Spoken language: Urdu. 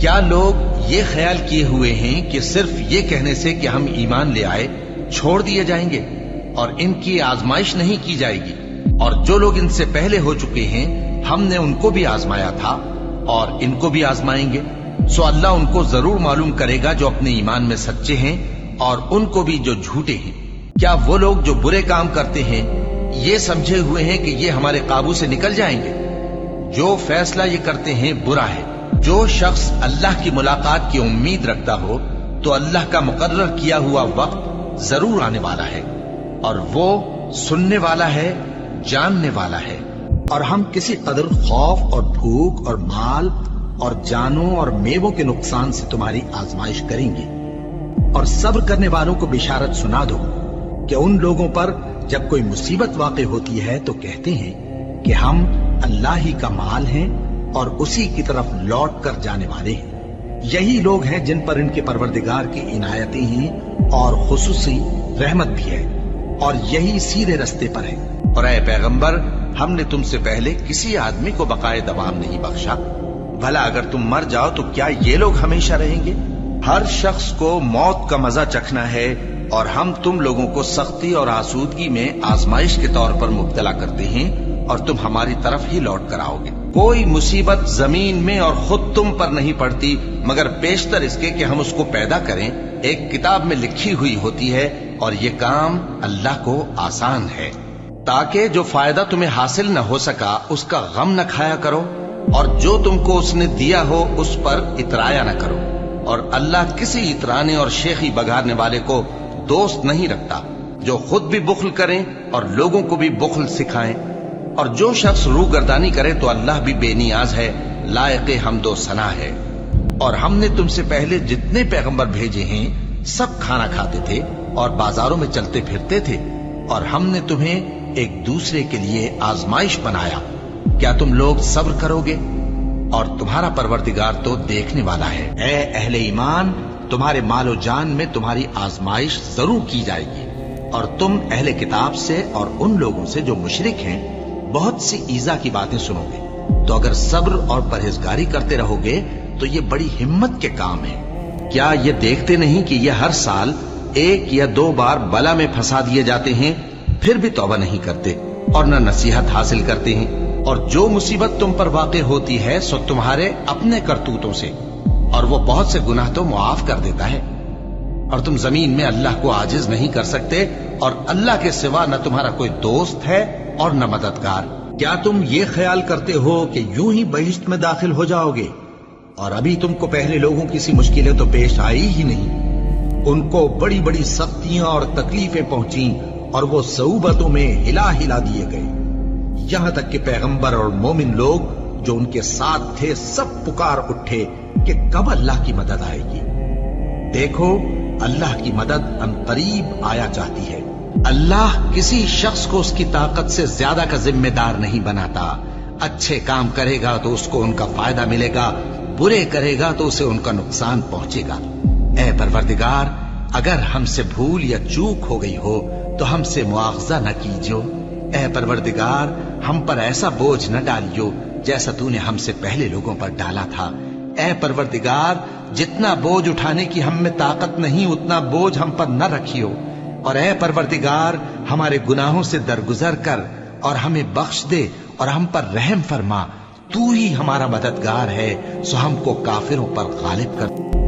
کیا لوگ یہ خیال کیے ہوئے ہیں کہ صرف یہ کہنے سے کہ ہم ایمان لے آئے چھوڑ دیے جائیں گے اور ان کی آزمائش نہیں کی جائے گی؟ اور جو لوگ ان سے پہلے ہو چکے ہیں ہم نے ان کو بھی آزمایا تھا اور ان کو بھی آزمائیں گے، سو اللہ ان کو ضرور معلوم کرے گا جو اپنے ایمان میں سچے ہیں اور ان کو بھی جو جھوٹے ہیں۔ کیا وہ لوگ جو برے کام کرتے ہیں یہ سمجھے ہوئے ہیں کہ یہ ہمارے قابو سے نکل جائیں گے؟ جو فیصلہ یہ کرتے ہیں برا ہے۔ جو شخص اللہ کی ملاقات کی امید رکھتا ہو تو اللہ کا مقرر کیا ہوا وقت ضرور آنے والا ہے، اور وہ سننے والا ہے، جاننے والا ہے۔ اور ہم کسی قدر خوف اور بھوک اور مال اور جانوں اور میووں کے نقصان سے تمہاری آزمائش کریں گے، اور صبر کرنے والوں کو بشارت سنا دو کہ ان لوگوں پر جب کوئی مصیبت واقع ہوتی ہے تو کہتے ہیں کہ ہم اللہ ہی کا مال ہیں اور اسی کی طرف لوٹ کر جانے والے ہیں۔ یہی لوگ ہیں جن پر ان کے پروردگار کی عنایتیں ہیں اور خصوصی رحمت بھی ہے، اور یہی سیدھے رستے پر ہیں۔ اور اے پیغمبر، ہم نے تم سے پہلے کسی آدمی کو بقائے دوام نہیں بخشا، بھلا اگر تم مر جاؤ تو کیا یہ لوگ ہمیشہ رہیں گے؟ ہر شخص کو موت کا مزہ چکھنا ہے، اور ہم تم لوگوں کو سختی اور آسودگی میں آزمائش کے طور پر مبتلا کرتے ہیں، اور تم ہماری طرف ہی لوٹ کر آؤ گے۔ کوئی مصیبت زمین میں اور خود تم پر نہیں پڑتی مگر بیشتر اس کے کہ ہم اس کو پیدا کریں ایک کتاب میں لکھی ہوئی ہوتی ہے، اور یہ کام اللہ کو آسان ہے۔ تاکہ جو فائدہ تمہیں حاصل نہ ہو سکا اس کا غم نہ کھایا کرو، اور جو تم کو اس نے دیا ہو اس پر اترایا نہ کرو، اور اللہ کسی اترانے اور شیخی بگاڑنے والے کو دوست نہیں رکھتا جو خود بھی بخل کریں اور لوگوں کو بھی بخل سکھائیں۔ اور جو شخص روح گردانی کرے تو اللہ بھی بے نیاز ہے، لائق حمد و ثنا ہے۔ اور ہم نے تم سے پہلے جتنے پیغمبر بھیجے ہیں سب کھانا کھاتے تھے اور بازاروں میں چلتے پھرتے تھے، اور ہم نے تمہیں ایک دوسرے کے لیے آزمائش بنایا۔ کیا تم لوگ صبر کرو گے؟ اور تمہارا پروردگار تو دیکھنے والا ہے۔ اے اہل ایمان، تمہارے مال و جان میں تمہاری آزمائش ضرور کی جائے گی، اور تم اہل کتاب سے اور ان لوگوں سے جو مشرک ہیں بہت سی ایذا کی باتیں سنو گے، تو اگر صبر اور پرہیزگاری کرتے رہو گے تو یہ بڑی ہمت کے کام ہے۔ کیا یہ دیکھتے نہیں کہ یہ ہر سال 1 یا 2 بار بلا میں پھنسا دیے جاتے ہیں، پھر بھی توبہ نہیں کرتے اور نہ نصیحت حاصل کرتے ہیں؟ اور جو مصیبت تم پر واقع ہوتی ہے سو تمہارے اپنے کرتوتوں سے، اور وہ بہت سے گناہ تو معاف کر دیتا ہے۔ اور تم زمین میں اللہ کو عاجز نہیں کر سکتے، اور اللہ کے سوا نہ تمہارا کوئی دوست ہے اور نہ مددگار۔ کیا تم یہ خیال کرتے ہو کہ یوں ہی بہشت میں داخل ہو جاؤ گے، اور ابھی تم کو پہلے لوگوں کی سی مشکلیں تو پیش آئی ہی نہیں؟ ان کو بڑی بڑی سختیاں اور تکلیفیں پہنچیں، اور وہ صعوبتوں میں ہلا ہلا دیے گئے، یہاں تک کہ پیغمبر اور مومن لوگ جو ان کے ساتھ تھے سب پکار اٹھے کہ کب اللہ کی مدد آئے گی۔ دیکھو، اللہ کی مدد عنقریب آیا چاہتی ہے۔ اللہ کسی شخص کو اس کی طاقت سے زیادہ کا ذمہ دار نہیں بناتا۔ اچھے کام کرے گا تو اس کو ان کا فائدہ ملے گا، برے کرے گا تو اسے ان کا نقصان پہنچے گا۔ اے پروردگار، اگر ہم سے بھول یا چوک ہو گئی ہو تو ہم سے مواخذہ نہ کیجو۔ اے پروردگار، ہم پر ایسا بوجھ نہ ڈالیو جیسا تو نے ہم سے پہلے لوگوں پر ڈالا تھا۔ اے پروردگار، جتنا بوجھ اٹھانے کی ہم میں طاقت نہیں اتنا بوجھ ہم پر نہ رکھیو، اور اے پروردگار ہمارے گناہوں سے درگزر کر اور ہمیں بخش دے اور ہم پر رحم فرما۔ تو ہی ہمارا مددگار ہے، سو ہم کو کافروں پر غالب کر۔